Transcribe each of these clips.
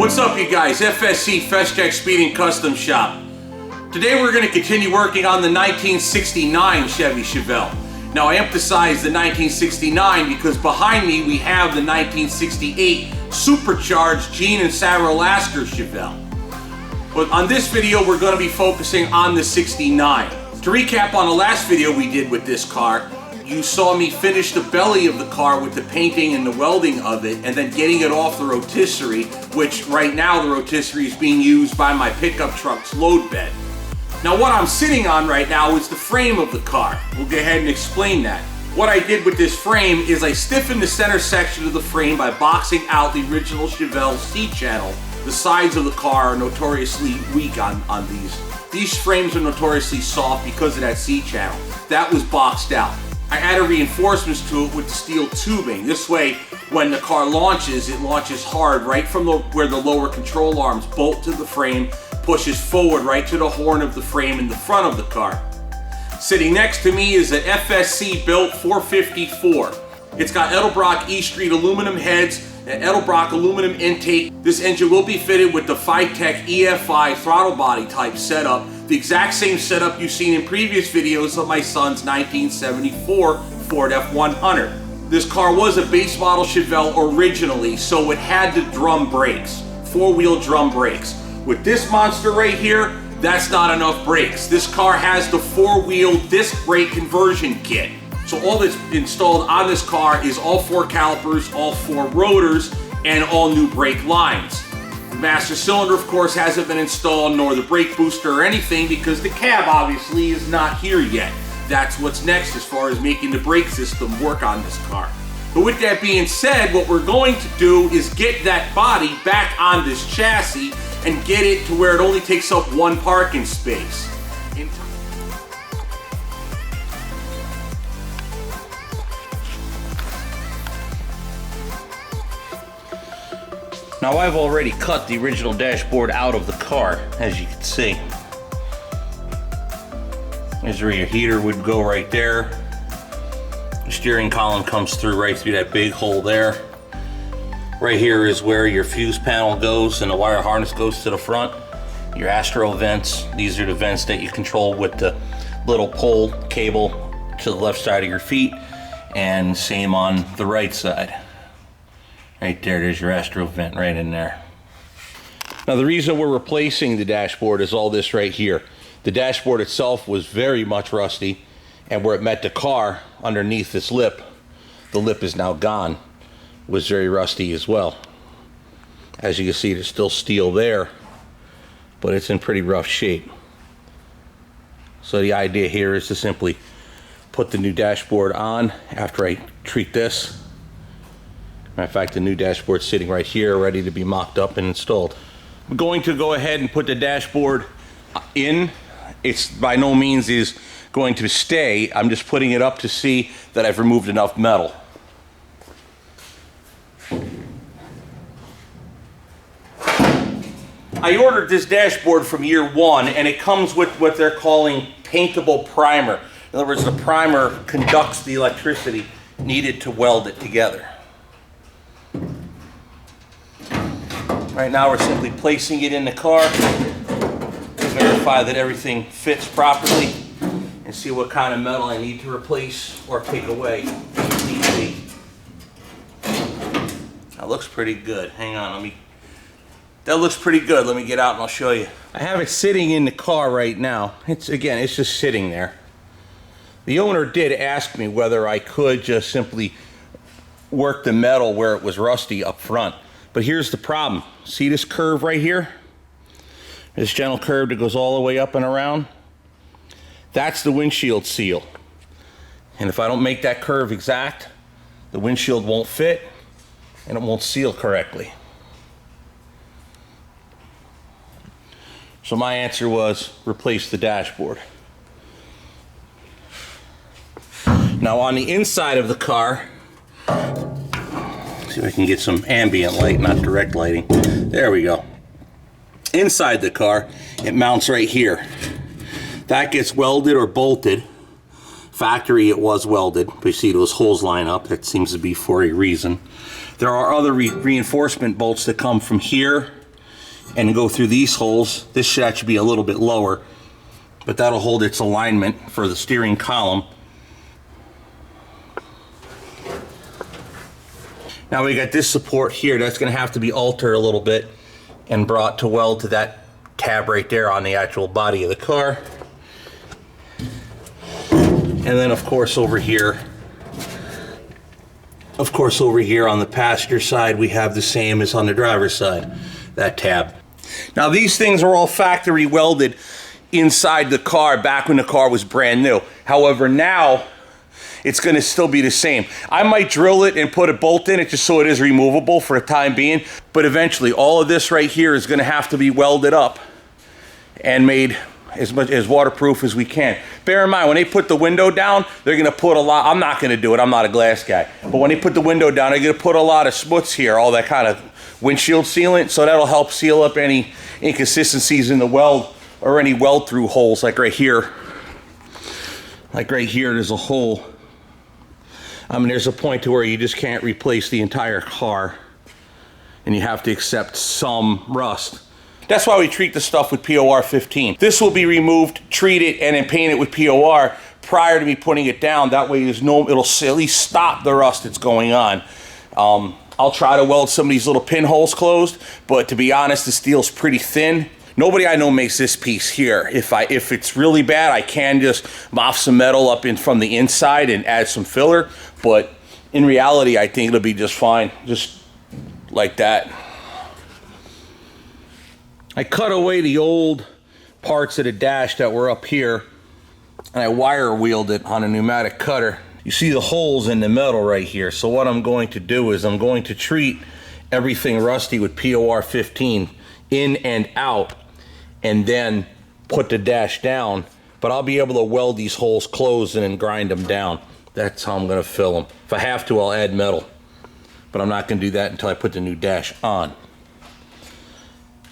What's up, you guys? FSC, Fast Jack Speed and Custom Shop. Today we're going to continue working on the 1969 Chevy Chevelle. Now I emphasize the 1969 because behind me we have the 1968 supercharged Gene and Sarah Lasker Chevelle. But on this video we're going to be focusing on the 69. To recap on the last video we did with this car, you saw me finish the belly of the car with the painting and the welding of it and then getting it off the rotisserie, which right now the rotisserie is being used by my pickup truck's load bed. Now what I'm sitting on right now is the frame of the car. We'll go ahead and explain that. What I did with this frame is I stiffened the center section of the frame by boxing out the original Chevelle C-channel. The sides of the car are notoriously weak on these. These frames are notoriously soft because of that C-channel. That was boxed out. I added reinforcements to it with steel tubing. This way, when the car launches, it launches hard right from where the lower control arms bolt to the frame, pushes forward right to the horn of the frame in the front of the car. Sitting next to me is an FSC built 454. It's got Edelbrock E Street aluminum heads and Edelbrock aluminum intake. This engine will be fitted with the Fitech EFI throttle body type setup, the exact same setup you've seen in previous videos of my son's 1974 Ford F100. This car was a base model Chevelle originally, so it had the drum brakes, four-wheel drum brakes. With this monster right here, that's not enough brakes. This car has the four-wheel disc brake conversion kit. So all that's installed on this car is all four calipers, all four rotors, and all new brake lines. The master cylinder, of course, hasn't been installed, nor the brake booster or anything, because the cab obviously is not here yet. That's what's next as far as making the brake system work on this car. But with that being said, what we're going to do is get that body back on this chassis and get it to where it only takes up one parking space. Now I've already cut the original dashboard out of the car, as you can see. There's where your heater would go right there. The steering column comes through right through that big hole there. Right here is where your fuse panel goes and the wire harness goes to the front. Your Astro vents, these are the vents that you control with the little pole cable to the left side of your feet, and same on the right side. Right there's your Astro vent right in there. Now the reason we're replacing the dashboard is all this right here. The dashboard itself was very much rusty, and where it met the car underneath this lip, the lip is now gone, was very rusty as well. As you can see, there's still steel there, but it's in pretty rough shape. So the idea here is to simply put the new dashboard on after I treat this. Matter of fact, the new dashboard's sitting right here, ready to be mocked up and installed. I'm going to go ahead and put the dashboard in. It's by no means is going to stay. I'm just putting it up to see that I've removed enough metal. I ordered this dashboard from year one, and it comes with what they're calling paintable primer. In other words, the primer conducts the electricity needed to weld it together. Right now we're simply placing it in the car to verify that everything fits properly and see what kind of metal I need to replace or take away if need be. That looks pretty good. Hang on, that looks pretty good. Let me get out and I'll show you. I have it sitting in the car right now. It's just sitting there. The owner did ask me whether I could just simply work the metal where it was rusty up front. But here's the problem. See this curve right here? This gentle curve that goes all the way up and around? That's the windshield seal. And if I don't make that curve exact, the windshield won't fit and it won't seal correctly. So my answer was replace the dashboard. Now on the inside of the car, see if I can get some ambient light, not direct lighting. There we go. Inside the car, it mounts right here. That gets welded or bolted. Factory, it was welded. But you see those holes line up. That seems to be for a reason. There are other reinforcement bolts that come from here and go through these holes. This should actually be a little bit lower, but that'll hold its alignment for the steering column. Now we got this support here that's going to have to be altered a little bit and brought to weld to that tab right there on the actual body of the car. And then of course over here on the passenger side, we have the same as on the driver's side, that tab. Now these things are all factory welded inside the car back when the car was brand new. However, now it's going to still be the same. I might drill it and put a bolt in it just so it is removable for the time being, but eventually all of this right here is going to have to be welded up and made as much as waterproof as we can. Bear in mind, when they put the window down, they're going to put a lot. I'm not going to do it. I'm not a glass guy. But when they put the window down, they're going to put a lot of smuts here, all that kind of windshield sealant, so that'll help seal up any inconsistencies in the weld or any weld through holes, like right here. Like right here, there's a hole. I mean, there's a point to where you just can't replace the entire car and you have to accept some rust. That's why we treat the stuff with POR 15. This will be removed, treated, and then painted with POR prior to me putting it down. That way it'll at least stop the rust that's going on. I'll try to weld some of these little pinholes closed, but to be honest, the steel's pretty thin. Nobody I know makes this piece here. If it's really bad, I can just mop some metal up in from the inside and add some filler, but in reality, I think it'll be just fine, just like that. I cut away the old parts of the dash that were up here, and I wire wheeled it on a pneumatic cutter. You see the holes in the metal right here, so what I'm going to do is I'm going to treat everything rusty with POR 15 in and out, and then put the dash down, but I'll be able to weld these holes closed and then grind them down. That's how I'm going to fill them. If I have to, I'll add metal, but I'm not going to do that until I put the new dash on.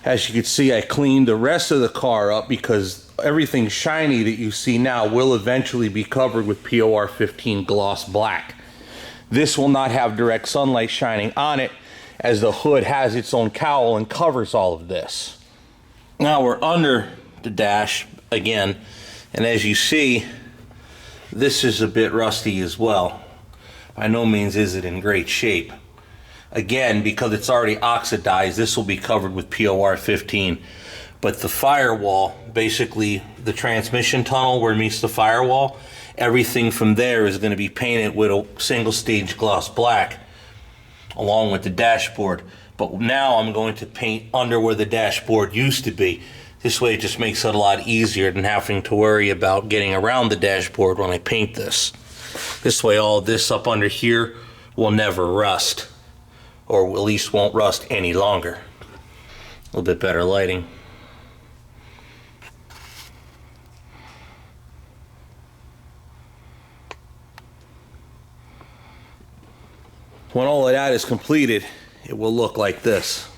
As you can see, I cleaned the rest of the car up because everything shiny that you see now will eventually be covered with POR 15 gloss black. This will not have direct sunlight shining on it, as the hood has its own cowl and covers all of this. Now we're under the dash again, and as you see, this is a bit rusty as well. By no means is it in great shape. Again, because it's already oxidized, this will be covered with POR 15. But the firewall, basically the transmission tunnel where it meets the firewall, everything from there is going to be painted with a single stage gloss black along with the dashboard. But now I'm going to paint under where the dashboard used to be. This way it just makes it a lot easier than having to worry about getting around the dashboard when I paint this. This way all this up under here will never rust, or at least won't rust any longer. A little bit better lighting. When all of that is completed, it will look like this.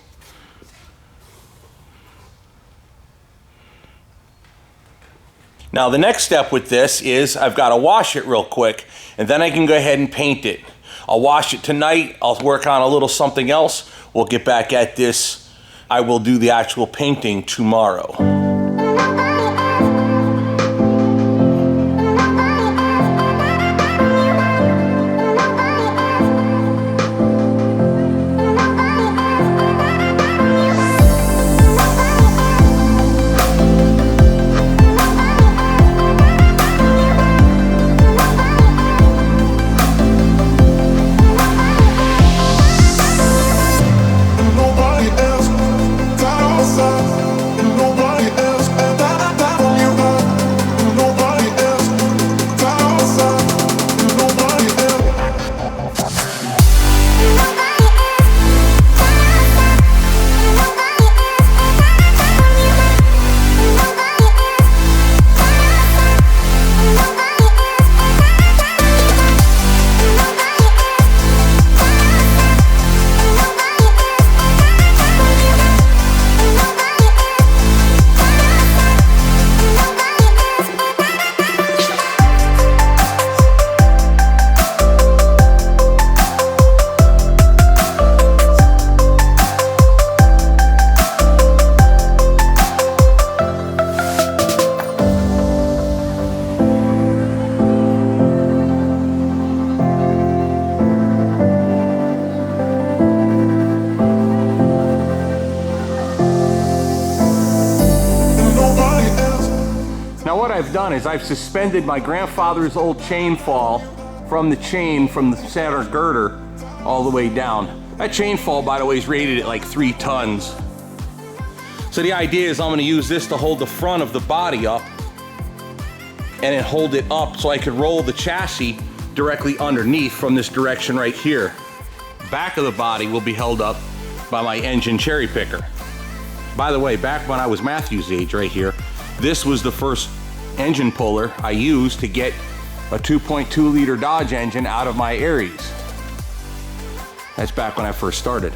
Now the next step with this is I've got to wash it real quick, and then I can go ahead and paint it. I'll wash it tonight. I'll work on a little something else. We'll get back at this. I will do the actual painting tomorrow. Nobody is I've suspended my grandfather's old chain fall from the chain from the center girder all the way down. That chain fall, by the way, is rated at like 3 tons. So the idea is I'm gonna use this to hold the front of the body up and then hold it up so I can roll the chassis directly underneath from this direction right here. Back of the body will be held up by my engine cherry picker. By the way, back when I was Matthew's age right here, this was the first engine puller I used to get a 2.2 liter Dodge engine out of my Aries. That's back when I first started.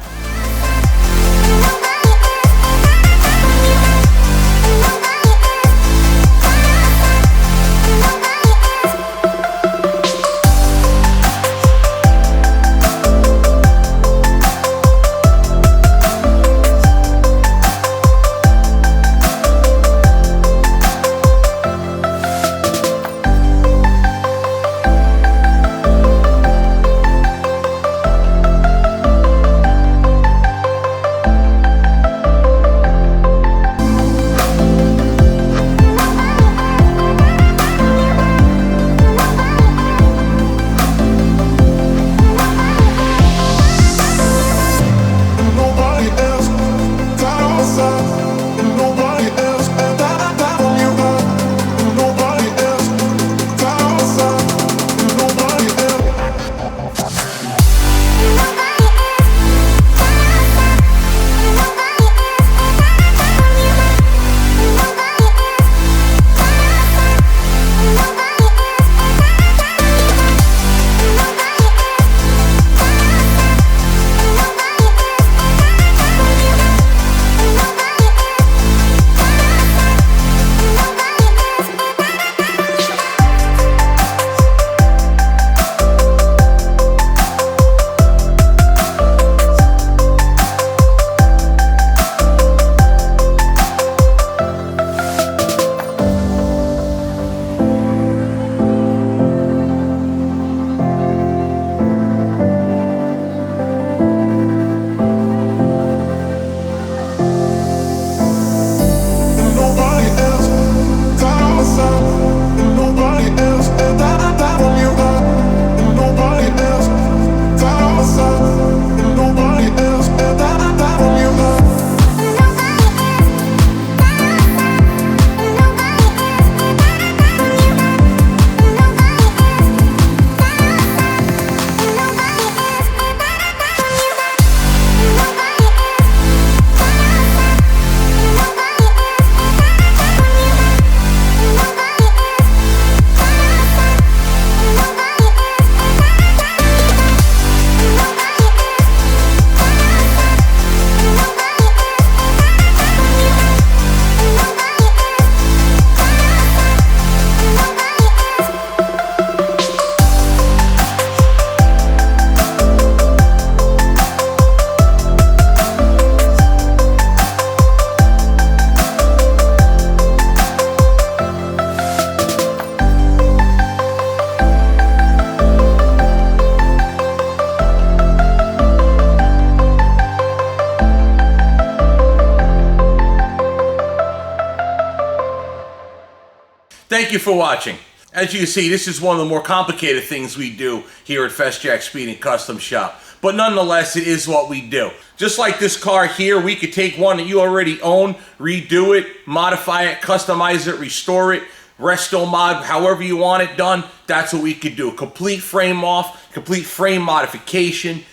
Thank you for watching. As you can see, this is one of the more complicated things we do here at FestJack Speed & Custom Shop. But nonetheless, it is what we do. Just like this car here, we could take one that you already own, redo it, modify it, customize it, restore it, resto mod, however you want it done. That's what we could do. Complete frame off, complete frame modification,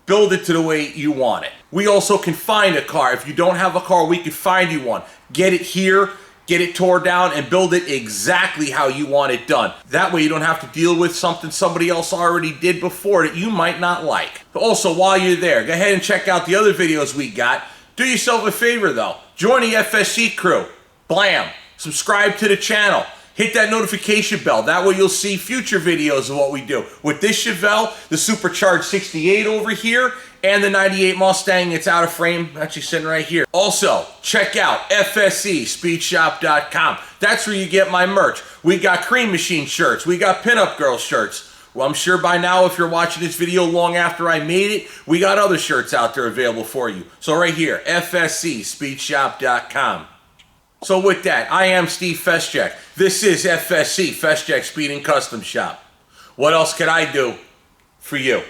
build it to the way you want it. We also can find a car. If you don't have a car, we can find you one. Get it here, get it tore down, and build it exactly how you want it done. That way you don't have to deal with something somebody else already did before that you might not like. Also, while you're there, go ahead and check out the other videos we got. Do yourself a favor though. Join the FSC crew. Blam! Subscribe to the channel. Hit that notification bell. That way you'll see future videos of what we do. With this Chevelle, the supercharged 68 over here, and the 98 Mustang, it's out of frame, actually sitting right here. Also, check out FSCSpeedShop.com. That's where you get my merch. We got Cream Machine shirts. We got Pinup Girl shirts. Well, I'm sure by now, if you're watching this video long after I made it, we got other shirts out there available for you. So right here, FSCSpeedShop.com. So with that, I am Steve Fesjek. This is FSC, Fesjek Speed and Custom Shop. What else can I do for you?